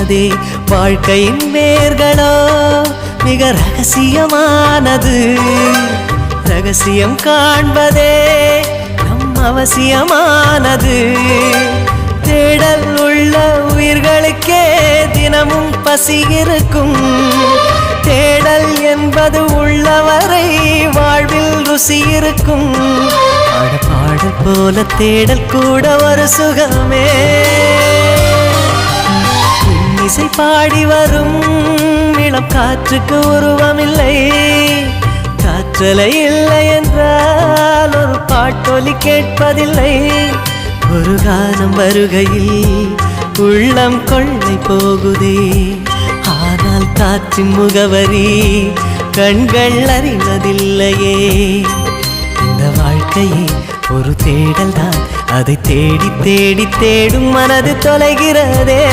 தொலைகிறதே. வாழ்க்கையின் வேர்களோ மிக ரகசியமானது. ரகசியம் காண்பதே நம் அவசியமானது. தேடல் உள்ள உயிர்களுக்கே தினமும் பசி இருக்கும். தேடல் என்பது உள்ளவரை வாழ்வில் ருசி இருக்கும். பாடல் போல தேடல் கூட ஒரு சுகமே. இசை பாடி வரும் இளம் காற்றுக்கு உருவமில்லை. காற்றலை இல்லை என்றால் ஒரு பாட்டொலி கேட்பதில்லை. ஒரு காலம் வருகையில் உள்ளம் கொள்ளை போகுதே. ஆனால் காற்றின் முகவரி கண்கள் அறிவதில்லையே. இந்த வாழ்க்கையே ஒரு தேடல் தான். அதை தேடி தேடி தேடும் மனது தொலைகிறதே.